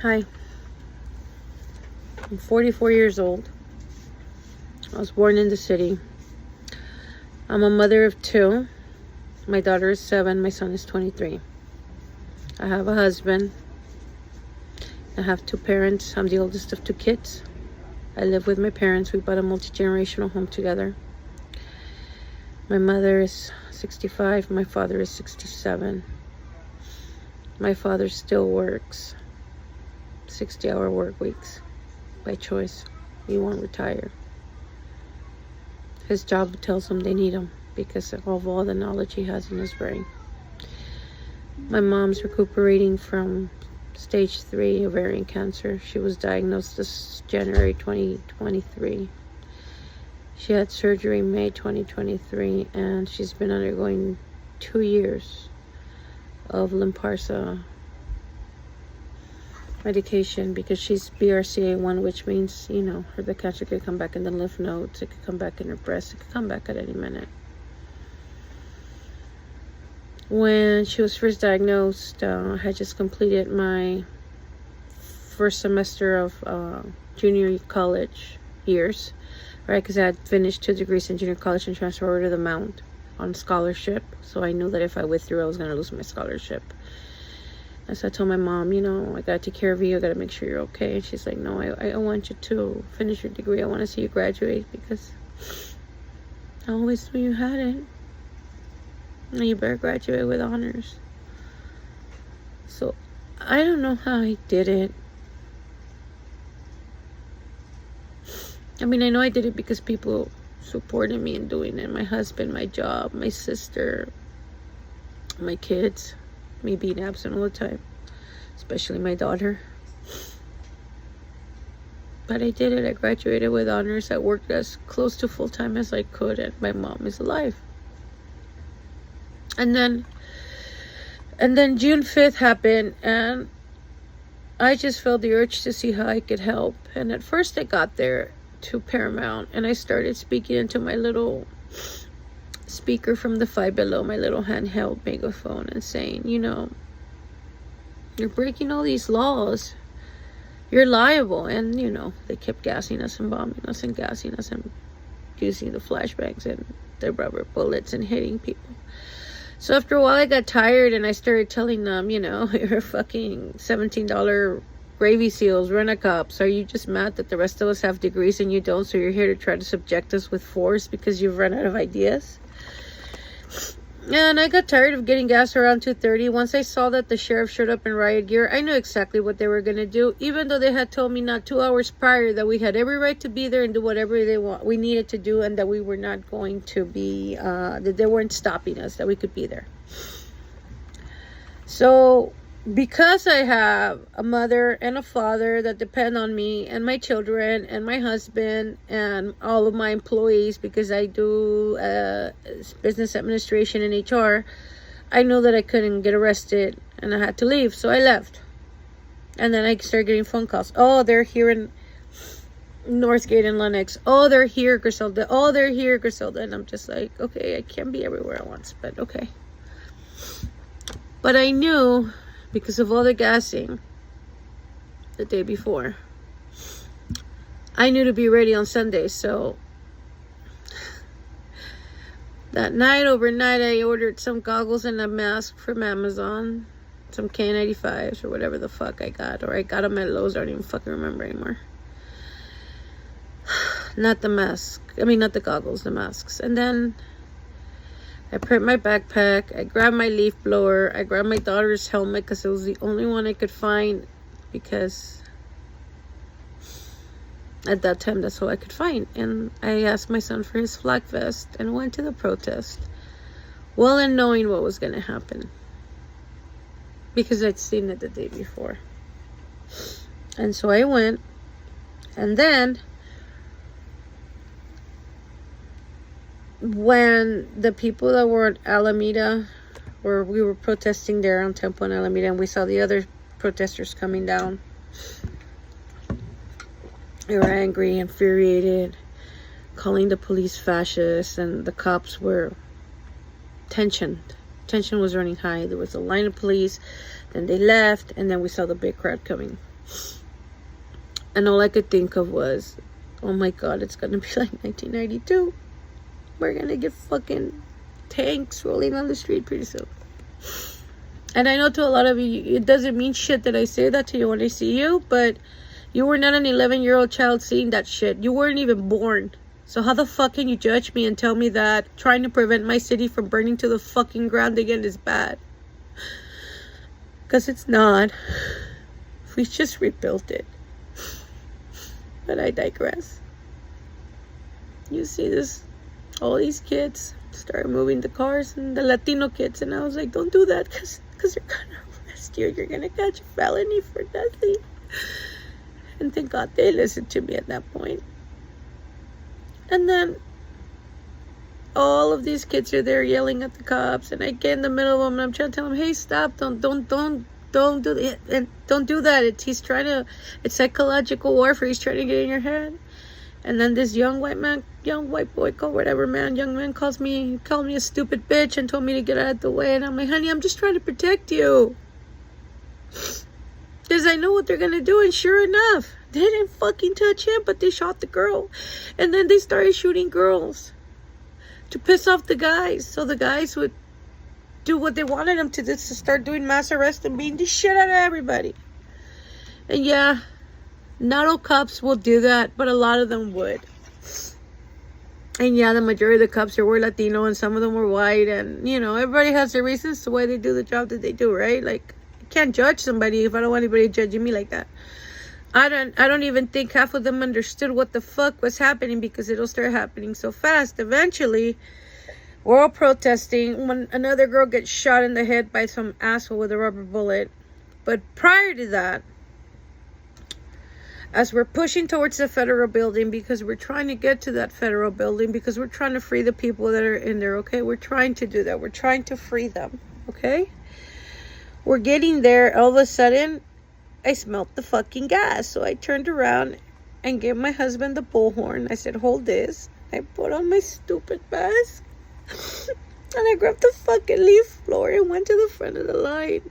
Hi, I'm 44 years old. I was born in the city. I'm a mother of two. My daughter is 7, my son is 23. I have a husband. I have 2 parents. I'm the oldest of 2 kids. I live with my parents. We bought a multi-generational home together. My mother is 65. My father is 67. My father still works 60-hour work weeks by choice. He won't retire. His job tells him they need him because of all the knowledge he has in his brain. My mom's recuperating from stage 3 ovarian cancer. She was diagnosed this January 2023. She had surgery May 2023, and she's been undergoing 2 years of Lynparza medication because she's BRCA1, which means, the cancer could come back in the lymph nodes, it could come back in her breast, it could come back at any minute. When she was first diagnosed, I had just completed my first semester of junior college years, right? Because I had finished 2 degrees in junior college and transferred over to the Mount on scholarship. So I knew that if I withdrew, I was going to lose my scholarship. And so I told my mom, I got to take care of you. I got to make sure you're okay. And she's like, no, I want you to finish your degree. I want to see you graduate because I always knew you had it. And you better graduate with honors. So I don't know how I did it. I mean, I know I did it because people supported me in doing it. My husband, my job, my sister, my kids, me being absent all the time, especially my daughter. But I did it. I graduated with honors. I worked as close to full-time as I could, and my mom is alive. And then June 5th happened, and I just felt the urge to see how I could help. And at first I got there to Paramount, and I started speaking into my little speaker from the Five Below, my little handheld megaphone, and saying, you're breaking all these laws. You're liable. And, they kept gassing us and bombing us and gassing us and using the flashbangs and the rubber bullets and hitting people. So after a while, I got tired, and I started telling them, you're fucking $17 gravy seals, rent-a-cops. Are you just mad that the rest of us have degrees and you don't, so you're here to try to subject us with force because you've run out of ideas? And I got tired of getting gas around 2:30. Once I saw that the sheriff showed up in riot gear, I knew exactly what they were going to do, even though they had told me not 2 hours prior that we had every right to be there and do whatever we needed to do, and that we were not going to be, that they weren't stopping us, that we could be there. So because I have a mother and a father that depend on me, and my children and my husband and all of my employees, because I do business administration and HR, I knew that I couldn't get arrested and I had to leave. So I left. And then I started getting phone calls. Oh, they're here in Northgate and Lenox. Oh, they're here, Griselda. Oh, they're here, Griselda. And I'm just like, okay, I can't be everywhere at once, but okay. But I knew, because of all the gassing the day before, I knew to be ready on Sunday. So that night, overnight, I ordered some goggles and a mask from Amazon, some K95s or whatever the fuck I got, or I got them at Lowe's. I don't even fucking remember anymore. Not the mask. I mean, not the goggles, the masks. And then I prepped my backpack. I grabbed my leaf blower. I grabbed my daughter's helmet because it was the only one I could find, because at that time that's all I could find. And I asked my son for his flak vest and went to the protest, well and knowing what was going to happen, because I'd seen it the day before. And so I went, and then when the people that were at Alameda, where we were protesting there on Temple and Alameda, and we saw the other protesters coming down, they were angry, infuriated, calling the police fascists, and the cops were tension was running high. There was a line of police, then they left, and then we saw the big crowd coming. And all I could think of was, oh my God, it's going to be like 1992. We're going to get fucking tanks rolling on the street pretty soon. And I know to a lot of you, it doesn't mean shit that I say that to you when I see you, but you were not an 11-year-old child seeing that shit. You weren't even born. So how the fuck can you judge me and tell me that trying to prevent my city from burning to the fucking ground again is bad? Because it's not. We just rebuilt it. But I digress. You see this, all these kids start moving the cars and the Latino kids, and I was like, don't do that because they're gonna arrest you. You're gonna catch a felony for nothing. And thank God they listened to me at that point. And then all of these kids are there yelling at the cops, and I get in the middle of them and I'm trying to tell them, hey, stop, don't do it, and don't do that. It's psychological warfare. He's trying to get in your head. And then this young white boy, young man called me a stupid bitch and told me to get out of the way. And I'm like, honey, I'm just trying to protect you. Because I know what they're going to do. And sure enough, they didn't fucking touch him, but they shot the girl. And then they started shooting girls to piss off the guys. So the guys would do what they wanted them to do, to start doing mass arrests and beating the shit out of everybody. And yeah, not all cops will do that, but a lot of them would. And yeah, the majority of the cops were Latino and some of them were white. And, you know, everybody has their reasons to why they do the job that they do, right? Like, I can't judge somebody if I don't want anybody judging me like that. I don't even think half of them understood what the fuck was happening because it'll start happening so fast. Eventually, we're all protesting when another girl gets shot in the head by some asshole with a rubber bullet. But prior to that, as we're pushing towards the federal building, because we're trying to get to that federal building, because we're trying to free the people that are in there, okay? We're trying to do that. We're trying to free them, okay? We're getting there. All of a sudden, I smelled the fucking gas. So I turned around and gave my husband the bullhorn. I said, hold this. I put on my stupid mask. And I grabbed the fucking leaf floor and went to the front of the line.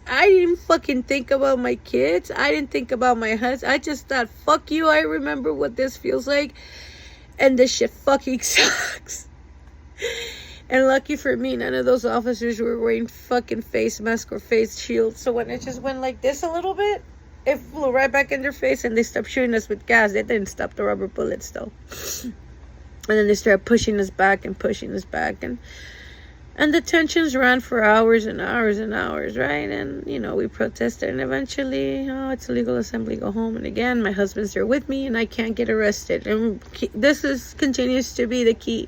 I didn't fucking think about my kids. I didn't think about my husband. I just thought, fuck you. I remember what this feels like. And this shit fucking sucks. And lucky for me, none of those officers were wearing fucking face masks or face shields. So when it just went like this a little bit, it flew right back in their face and they stopped shooting us with gas. They didn't stop the rubber bullets though. And then they started pushing us back. And the tensions ran for hours and hours and hours, right? And, you know, we protested. And eventually, it's a legal assembly, go home. And again, my husband's there with me and I can't get arrested. And this continues to be the key.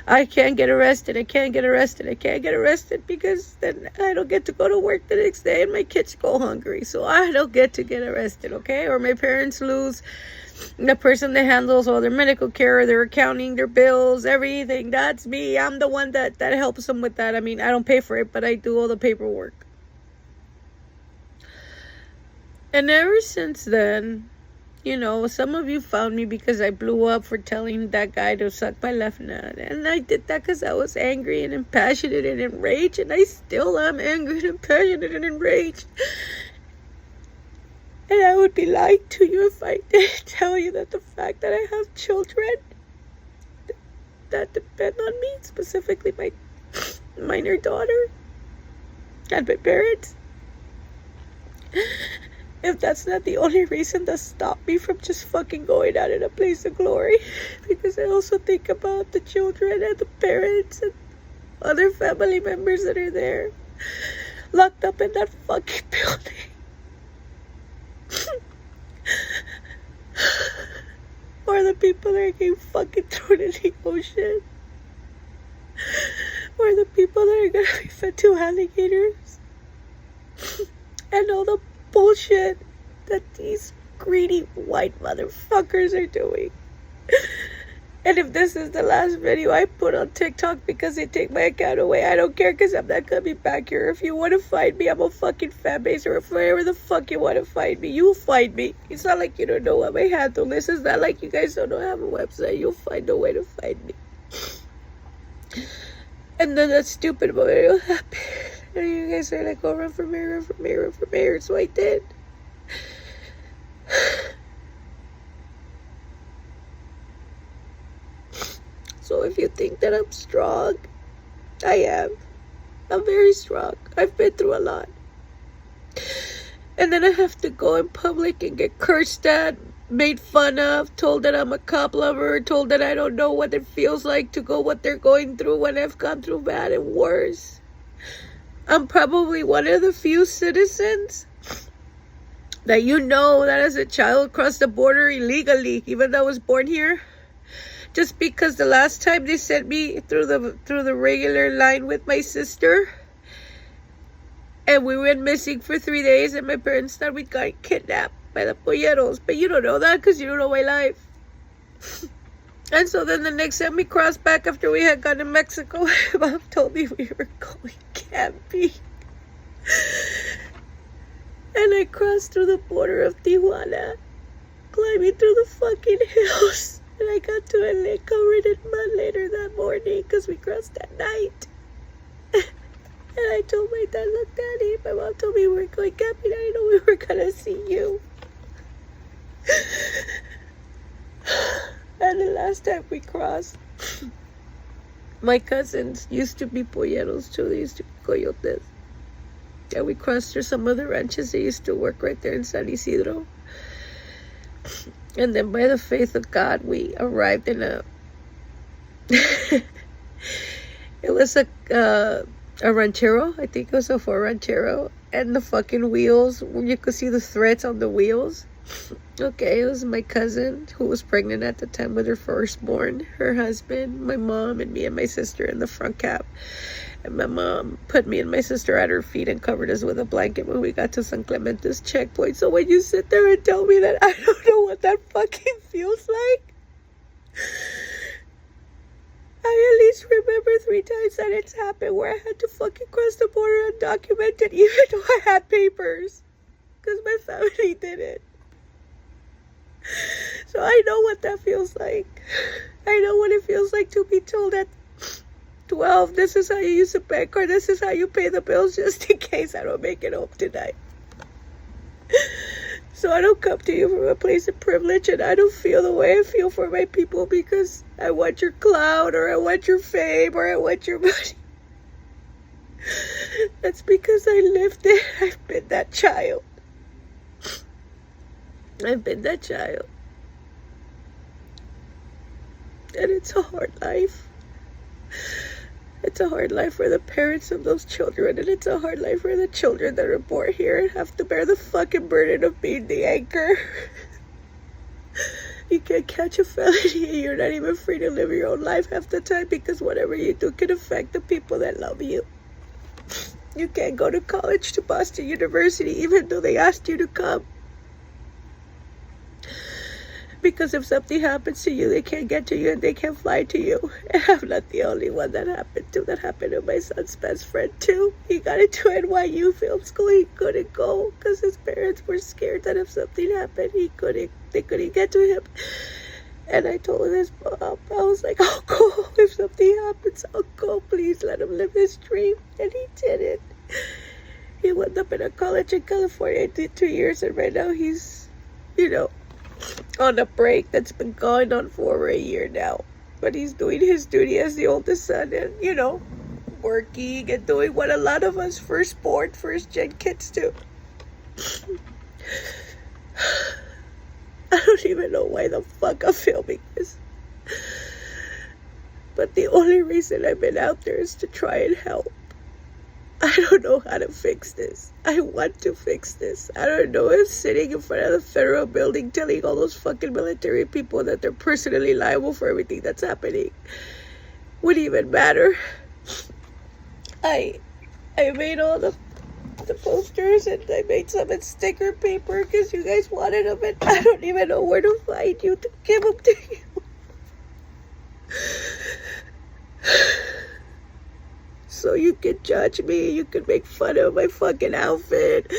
I can't get arrested. I can't get arrested because then I don't get to go to work the next day and my kids go hungry. So I don't get to get arrested, okay? Or my parents lose the person that handles all their medical care, their accounting, their bills, everything. That's me. I'm the one that helps them with that. I mean, I don't pay for it, but I do all the paperwork. And ever since then, you know, some of you found me because I blew up for telling that guy to suck my left nut. And I did that because I was angry and impassionate and enraged. And I still am angry and passionate and enraged. And I would be lying to you if I didn't tell you that the fact that I have children that depend on me, specifically my minor daughter and my parents, if that's not the only reason that stopped me from just fucking going out in a place of glory, because I also think about the children and the parents and other family members that are there, locked up in that fucking building. Or the people that are getting fucking thrown in the ocean. Or the people that are gonna be fed to alligators. And all the bullshit that these greedy white motherfuckers are doing. And if this is the last video I put on TikTok because they take my account away, I don't care because I'm not coming back here. If you want to find me, I'm a fucking fan base, or if wherever the fuck you want to find me, you'll find me. It's not like you don't know what my handle is. It's not like you guys don't have a website. You'll find a way to find me. And then that stupid moment will happen. And you guys are like, oh, run for mayor, run for mayor, run for mayor. So I did. So if you think that I'm strong, I am. I'm very strong. I've been through a lot. And then I have to go in public and get cursed at, made fun of, told that I'm a cop lover, told that I don't know what it feels like to go what they're going through when I've gone through bad and worse. I'm probably one of the few citizens that that as a child crossed the border illegally, even though I was born here. Just because the last time they sent me through the regular line with my sister, and we went missing for 3 days, and my parents thought we got kidnapped by the polleros. But you don't know that because you don't know my life. And so then the next time we crossed back after we had gone to Mexico, my mom told me we were going camping. And I crossed through the border of Tijuana, climbing through the fucking hills. And I got to a lake covered in mud later that morning because we crossed at night. And I told my dad, look, Daddy, my mom told me we were going camping. I didn't know we were going to see you. And the last time we crossed, my cousins used to be polleros too. They used to be coyotes. And we crossed through some other ranches. They used to work right there in San Isidro. And then by the faith of God, we arrived in a... it was a ranchero. I think it was a Ford ranchero. And the fucking wheels, you could see the threads on the wheels. Okay, it was my cousin who was pregnant at the time with her firstborn, her husband, my mom, and me and my sister in the front cab. And my mom put me and my sister at her feet and covered us with a blanket when we got to San Clemente's checkpoint. So when you sit there and tell me that I don't know what that fucking feels like, I at least remember 3 times that it's happened where I had to fucking cross the border undocumented, even though I had papers, because my family did it. So I know what that feels like. I know what it feels like to be told at 12, this is how you use a bank card, this is how you pay the bills just in case I don't make it home tonight. So I don't come to you from a place of privilege, and I don't feel the way I feel for my people because I want your clout, or I want your fame, or I want your money. That's because I lived it. I've been that child. I've been that child. And it's a hard life. It's a hard life for the parents of those children, and it's a hard life for the children that are born here and have to bear the fucking burden of being the anchor. You can't catch a felony, and you're not even free to live your own life half the time because whatever you do can affect the people that love you. You can't go to college to Boston University even though they asked you to come. Because if something happens to you, they can't get to you and they can't fly to you. And I'm not the only one that happened to. That happened to my son's best friend too. He got into NYU film school. He couldn't go because his parents were scared that if something happened, they couldn't get to him. And I told his mom, I was like, I'll go. If something happens, I'll go. Please let him live his dream. And he didn't. He wound up in a college in California. I did 2 years, and right now he's, on a break that's been going on for over a year now. But he's doing his duty as the oldest son and, working and doing what a lot of us first-born, first-gen kids do. I don't even know why the fuck I'm filming this. But the only reason I've been out there is to try and help. I don't know how to fix this. I want to fix this. I don't know if sitting in front of the federal building telling all those fucking military people that they're personally liable for everything that's happening would even matter. I made all the posters, and I made some in sticker paper because you guys wanted them, and I don't even know where to find you to give them to you. So you can judge me, you can make fun of my fucking outfit,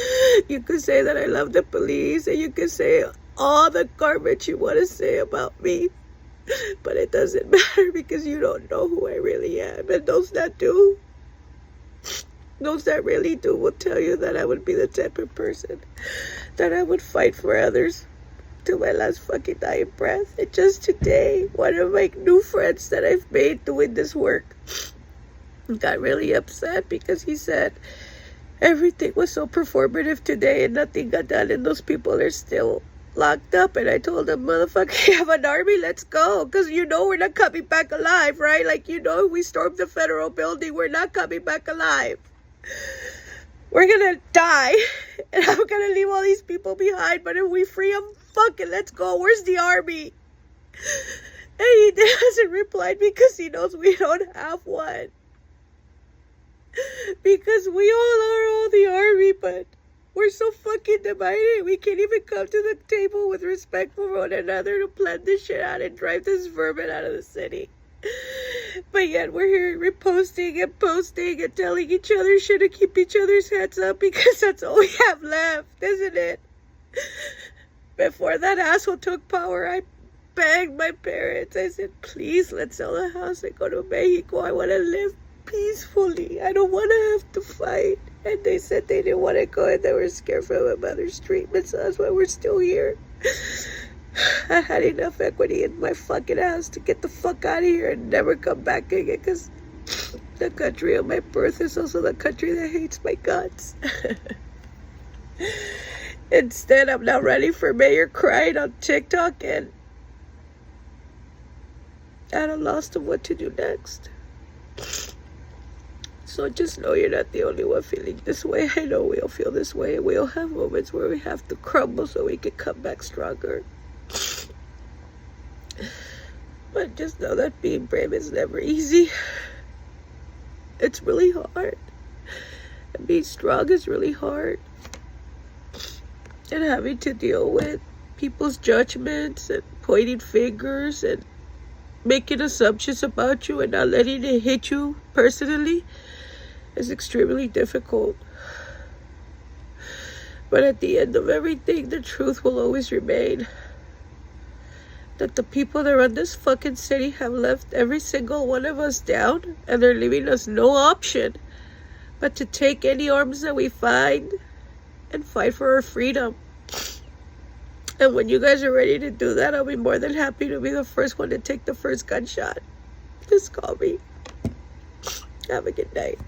you can say that I love the police, and you can say all the garbage you want to say about me. But it doesn't matter because you don't know who I really am, and those that do, Those that really do will tell you that I would be the type of person that I would fight for others to my last fucking dying breath. And just today, one of my new friends that I've made doing this work got really upset because he said everything was so performative today and nothing got done, and those people are still locked up. And I told him, motherfucker, you have an army, let's go, because you know we're not coming back alive, right? Like, you know, if we stormed the federal building, we're not coming back alive. We're gonna die, and I'm gonna leave all these people behind, but if we free them, fuck it, let's go. Where's the army? And he hasn't replied because he knows we don't have one. Because we all the army, but we're so fucking divided. We can't even come to the table with respect for one another to plan this shit out and drive this vermin out of the city. But yet we're here reposting and posting and telling each other shit to keep each other's heads up because that's all we have left, isn't it? Before that asshole took power, I begged my parents. I said, please, let's sell the house and go to Mexico. I want to live peacefully. I don't want to have to fight. And they said they didn't want to go and they were scared for my mother's treatment, so that's why we're still here. I had enough equity in my fucking ass to get the fuck out of here and never come back again, because the country of my birth is also the country that hates my guts. Instead, I'm now running for mayor, crying on TikTok, and at a loss of what to do next. So just know you're not the only one feeling this way. I know we all feel this way. We all have moments where we have to crumble so we can come back stronger. But just know that being brave is never easy. It's really hard. And being strong is really hard. And having to deal with people's judgments and pointing fingers and making assumptions about you and not letting it hit you personally is extremely difficult. But at the end of everything, the truth will always remain. That the people that run this fucking city have left every single one of us down, and they're leaving us no option but to take any arms that we find and fight for our freedom. And when you guys are ready to do that, I'll be more than happy to be the first one to take the first gunshot. Just call me. Have a good night.